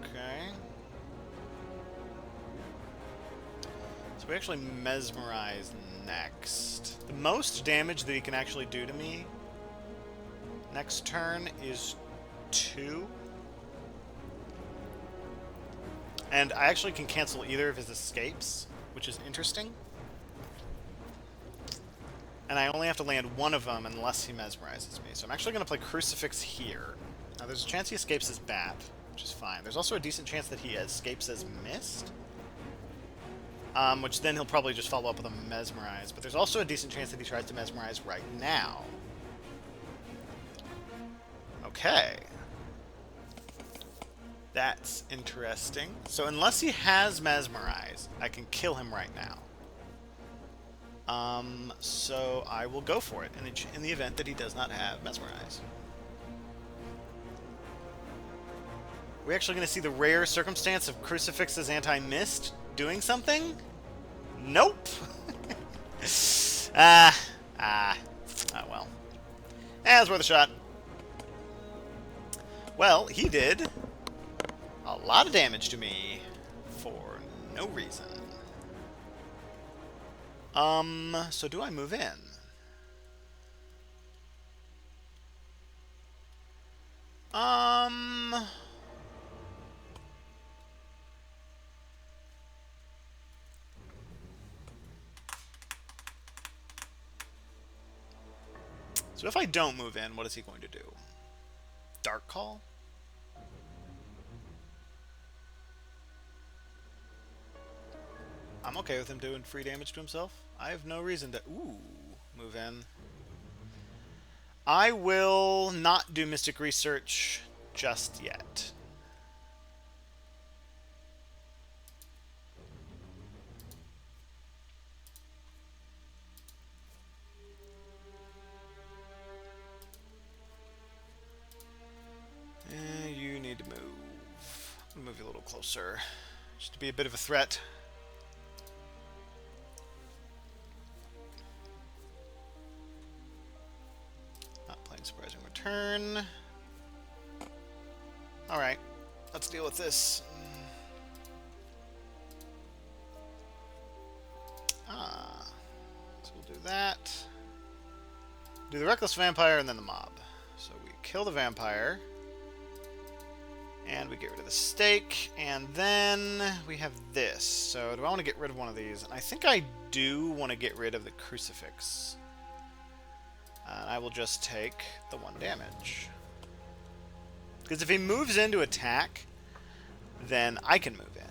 Okay. So we actually mesmerize next. The most damage that he can actually do to me next turn is 2. And I actually can cancel either of his escapes, which is interesting. And I only have to land one of them unless he mesmerizes me. So I'm actually going to play Crucifix here. Now there's a chance he escapes as Bat, which is fine. There's also a decent chance that he escapes as Mist. Which then he'll probably just follow up with a Mesmerize. But there's also a decent chance that he tries to Mesmerize right now. Okay. That's interesting. So unless he has Mesmerize, I can kill him right now. So I will go for it in the event that he does not have Mesmerize. Are we actually going to see the rare circumstance of Crucifix's anti-mist doing something? Nope. Oh well. It's worth a shot. Well, he did a lot of damage to me for no reason. So do I move in? So if I don't move in, what is he going to do? Dark Call? I'm okay with him doing free damage to himself. I have no reason to... Ooh, move in. I will not do Mystic Research just yet. You need to move. I'll move you a little closer, just to be a bit of a threat. turn. Alright, let's deal with this. So we'll do that. Do the Reckless Vampire and then the Mob. So we kill the Vampire. And we get rid of the stake. And then we have this. So do I want to get rid of one of these? And I think I do want to get rid of the Crucifix. And I will just take the 1 damage. Because if he moves in to attack, then I can move in.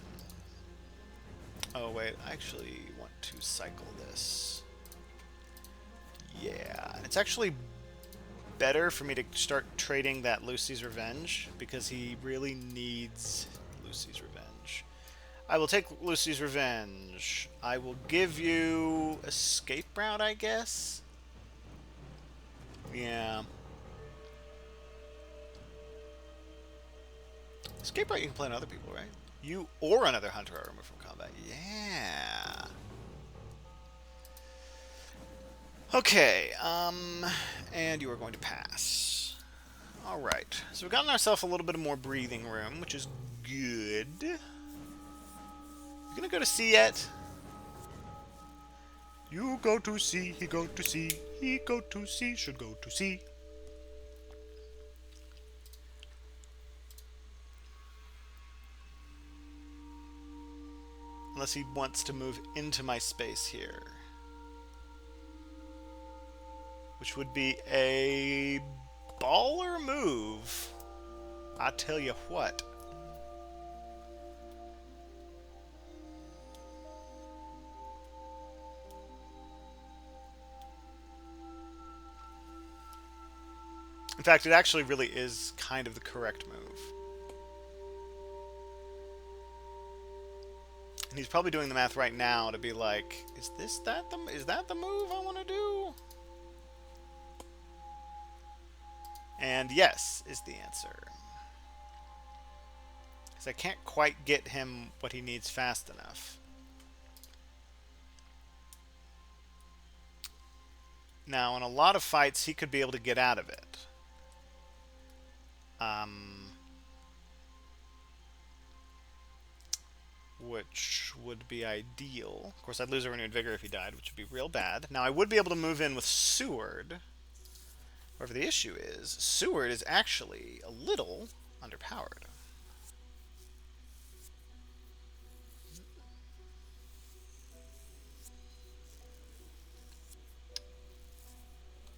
Oh, wait. I actually want to cycle this. Yeah. And it's actually better for me to start trading that Lucy's Revenge, because he really needs Lucy's Revenge. I will take Lucy's Revenge. I will give you Escape Route, I guess? Yeah. Escape Route you can play on other people, right? You or another hunter are removed from combat. Yeah. Okay, and you are going to pass. Alright, so we've gotten ourselves a little bit more breathing room, which is good. You gonna go to sea yet? You go to sea, he go to sea, he go to sea, should go to sea. Unless he wants to move into my space here. Which would be a baller move. I tell you what. In fact, it actually really is kind of the correct move. And he's probably doing the math right now to be like, is that the move I want to do? And yes is the answer. Because I can't quite get him what he needs fast enough. Now, in a lot of fights, he could be able to get out of it. Which would be ideal. Of course, I'd lose a renewed vigor if he died, which would be real bad. Now, I would be able to move in with Seward. However, the issue is, Seward is actually a little underpowered.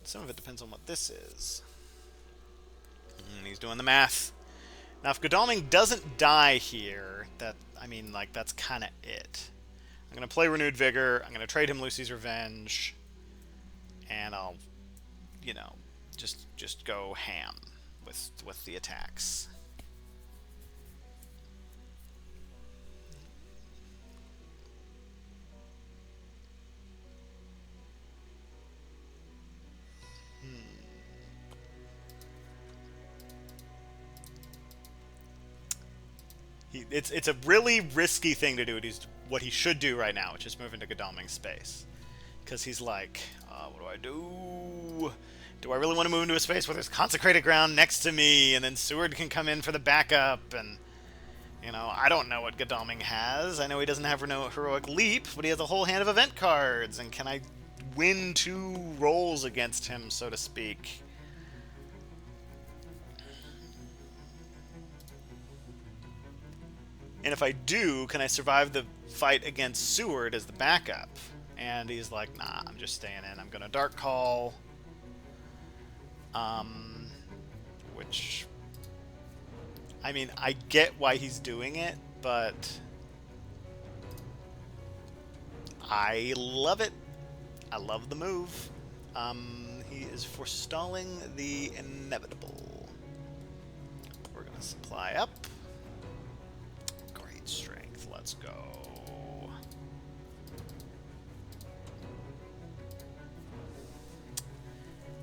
Some of it depends on what this is. And he's doing the math. Now, if Godalming doesn't die here, that's kind of it. I'm going to play Renewed Vigor. I'm going to trade him Lucy's Revenge. And I'll, just go ham with the attacks. It's a really risky thing to do. What he should do right now, which is move into Godalming's space. Because he's like, what do I do? Do I really want to move into a space where there's consecrated ground next to me, and then Seward can come in for the backup, and, I don't know what Godalming has. I know he doesn't have Heroic Leap, but he has a whole hand of event cards, and can I win 2 rolls against him, so to speak? And if I do, can I survive the fight against Seward as the backup? And he's like, nah, I'm just staying in. I'm going to Dark Call. Which, I get why he's doing it, but I love it. I love the move. He is forestalling the inevitable. We're going to supply up. Great strength. Let's go.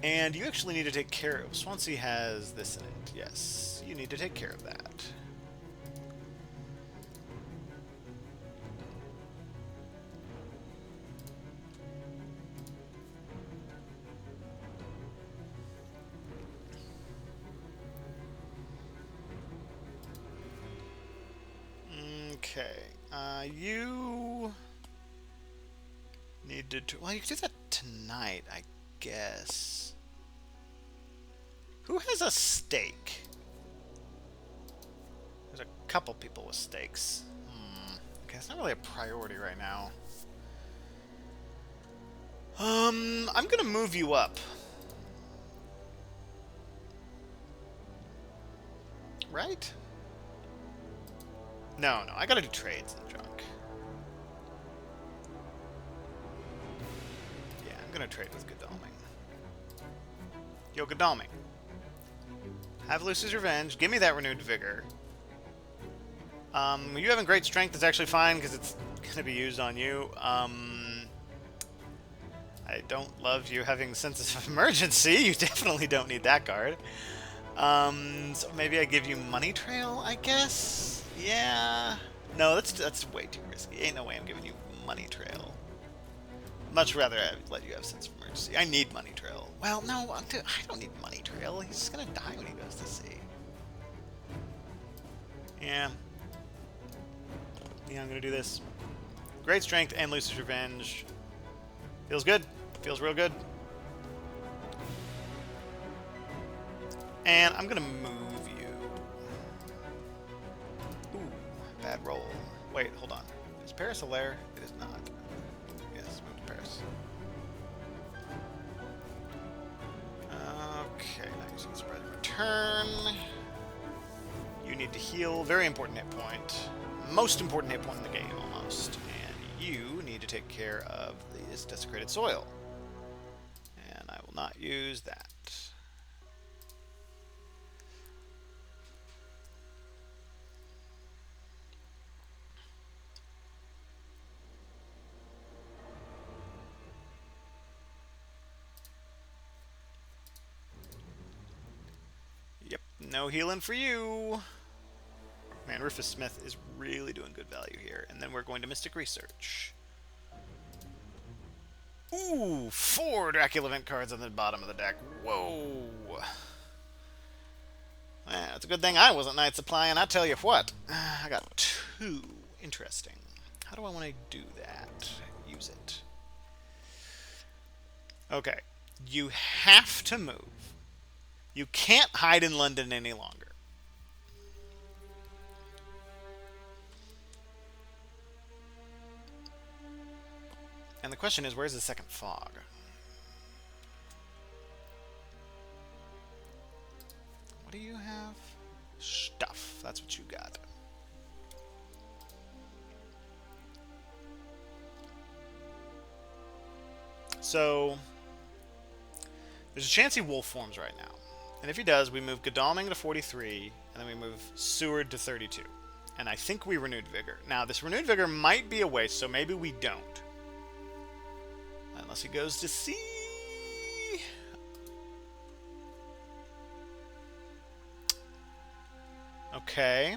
And you actually need to take care of... Swansea has this in it. Yes, you need to take care of that. Okay. You need to... Well, you can do that tonight, I guess. Who has a stake? There's a couple people with stakes. Okay, it's not really a priority right now. I'm gonna move you up. Right? No, I gotta do trades and junk. Yeah, I'm gonna trade with Godalming. Yo, Godalming. Have Lucy's Revenge. Give me that renewed vigor. You having great strength is actually fine because it's gonna be used on you. I don't love you having sense of emergency. You definitely don't need that card. So maybe I give you Money Trail, I guess? Yeah. No, that's way too risky. Ain't no way I'm giving you Money Trail. Much rather let you have sense of emergency. I need Money Trail. Well, no, I don't need Money Trail. He's just gonna die when he goes to sea. Yeah. Yeah, I'm gonna do this. Great strength and Lucy's Revenge. Feels good. Feels real good. And I'm gonna move you. Ooh, bad roll. Wait, hold on. Is Paris a lair? It is not. Yes, move to Paris. Okay, now using spread return. You need to heal. Very important hit point. Most important hit point in the game, almost. And you need to take care of this desecrated soil. And I will not use that. Yep, no healing for you. Man, Rufus Smith is really doing good value here. And then we're going to Mystic Research. Ooh, 4 Dracula event cards on the bottom of the deck. Whoa. Man, it's a good thing I wasn't Night Supply, and I tell you what, I got 2. Interesting. How do I want to do that? Use it. Okay. You have to move. You can't hide in London any longer. And the question is, where's the second fog? What do you have? Stuff. That's what you got. So, there's a chance he wolf forms right now. And if he does, we move Godalming to 43, and then we move Seward to 32. And I think we renewed Vigor. Now, this renewed Vigor might be a waste, so maybe we don't. Unless he goes to sea. Okay.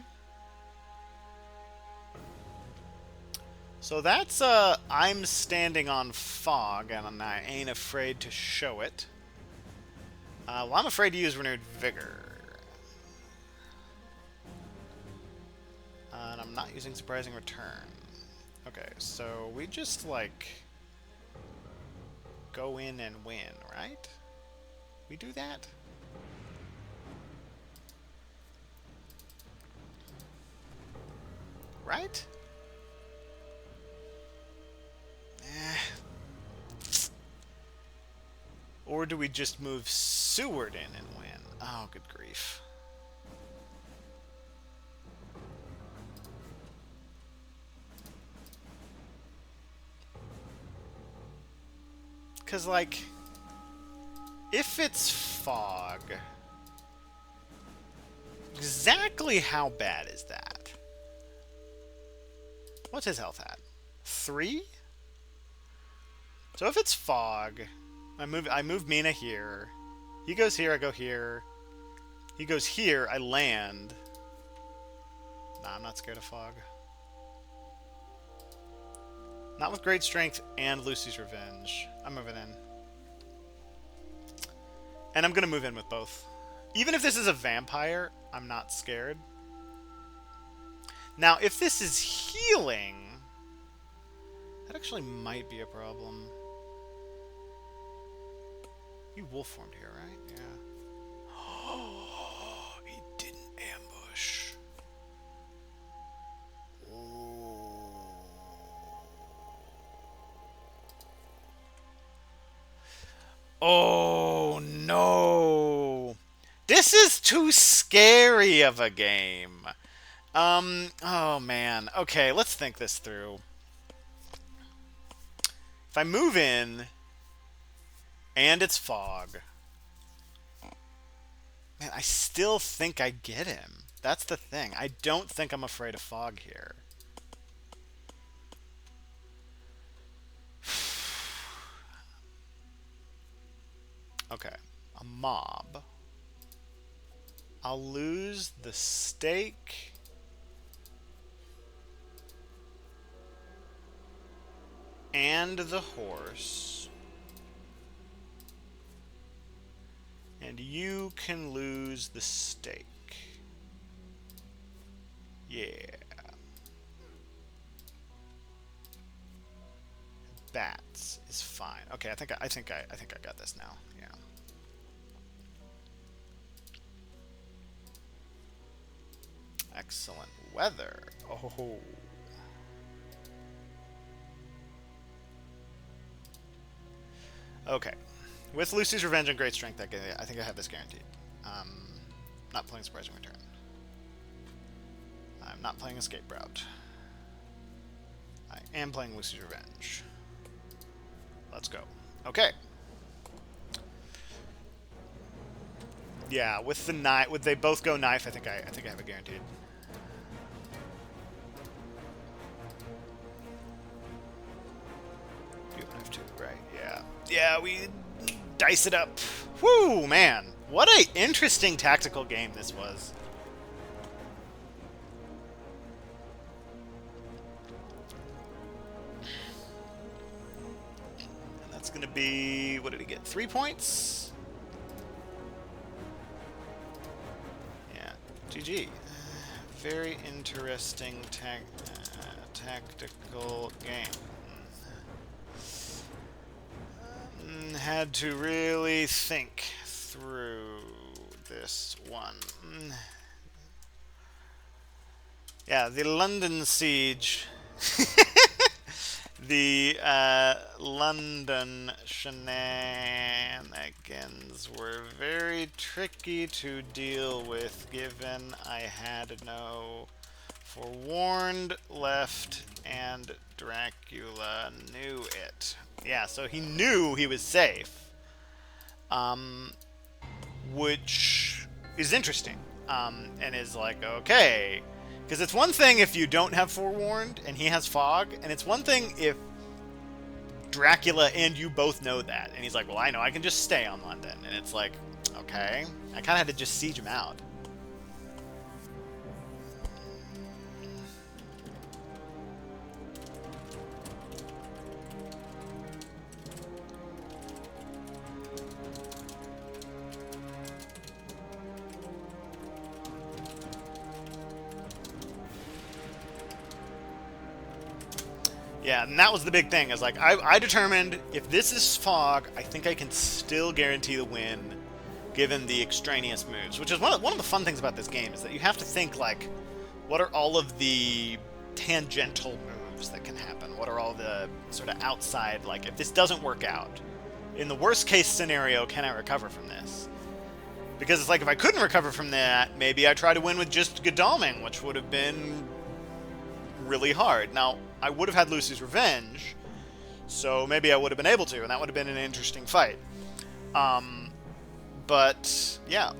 So that's I'm standing on fog, and I ain't afraid to show it. Well, I'm afraid to use renewed vigor. And I'm not using surprising return. Okay, so we just like go in and win, right? We do that? Right? Or do we just move Seward in and win? Oh, good grief. Because, like, if it's fog, exactly how bad is that? What's his health at? 3? So if it's fog, I move Mina here. He goes here, I go here. He goes here, I land. Nah, I'm not scared of fog. Not with great strength and Lucy's Revenge. I'm moving in. And I'm going to move in with both. Even if this is a vampire, I'm not scared. Now, if this is healing, that actually might be a problem. You wolf formed here, right? Yeah. Oh, he didn't ambush. Oh no. This is too scary of a game. Oh man. Okay, let's think this through. If I move in and it's fog, man, I still think I get him. That's the thing. I don't think I'm afraid of fog here. Okay, a mob. I'll lose the stake. And the horse. And you can lose the stake. Yeah. Bats is fine. Okay, I think I got this now. Yeah. Excellent weather. Oh. Okay. With Lucy's Revenge and Great Strength, I think I have this guaranteed. Not playing Surprising Return. I'm not playing Escape Route. I am playing Lucy's Revenge. Let's go. Okay. Yeah, with the knife, would they both go knife? I think I have it guaranteed. You have knife too, right? Yeah. Yeah, we dice it up. Whoo, man! What a interesting tactical game this was. And that's gonna be, what did he get? 3 points. GG. Very interesting tactical game. Had to really think through this one. Yeah, the London siege. The London shenanigans were very tricky to deal with, given I had no forewarned left and Dracula knew it. Yeah, so he knew he was safe, which is interesting, and is like, okay. Because it's one thing if you don't have forewarned and he has fog, and it's one thing if Dracula and you both know that. And he's like, well, I know I can just stay on London. And it's like, okay. I kind of had to just siege him out. Yeah, and that was the big thing. Is like I determined if this is fog, I think I can still guarantee the win, given the extraneous moves. Which is one of the fun things about this game is that you have to think like, what are all of the tangential moves that can happen? What are all the sort of outside, like if this doesn't work out, in the worst case scenario, can I recover from this? Because it's like if I couldn't recover from that, maybe I try to win with just Godalming, which would have been really hard. Now, I would have had Lucy's Revenge, so maybe I would have been able to, and that would have been an interesting fight. But, yeah.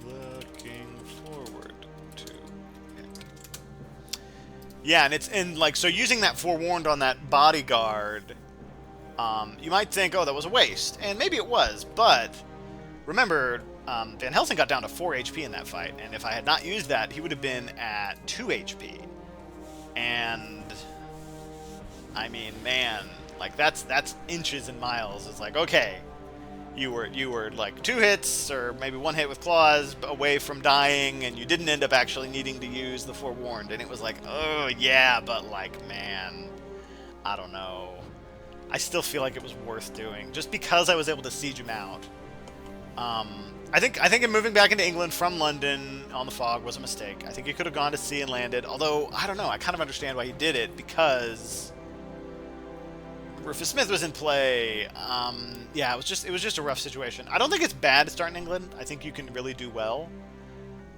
Looking forward to it. Yeah, and like, so using that forewarned on that bodyguard, you might think, oh, that was a waste. And maybe it was, but remember, Van Helsing got down to 4 HP in that fight, and if I had not used that, he would have been at 2 HP. And I mean, man, like that's inches and miles. It's like, okay, You were like 2 hits or maybe 1 hit with claws away from dying, and you didn't end up actually needing to use the forewarned. And it was like, oh yeah, but like, man, I don't know. I still feel like it was worth doing just because I was able to siege him out. I think him moving back into England from London on the fog was a mistake. I think he could have gone to sea and landed. Although I don't know, I kind of understand why he did it, because Rufus Smith was in play. Yeah, it was just a rough situation. I don't think it's bad to start in England. I think you can really do well.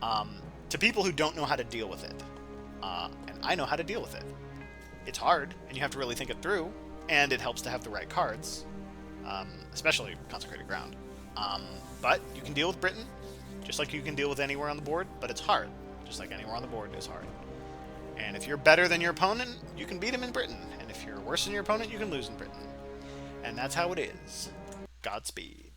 To people who don't know how to deal with it, and I know how to deal with it. It's hard, and you have to really think it through, and it helps to have the right cards, especially Consecrated Ground. But you can deal with Britain, just like you can deal with anywhere on the board, but it's hard, just like anywhere on the board is hard. And if you're better than your opponent, you can beat him in Britain, and if you're worse than your opponent, you can lose in Britain. And that's how it is. Godspeed.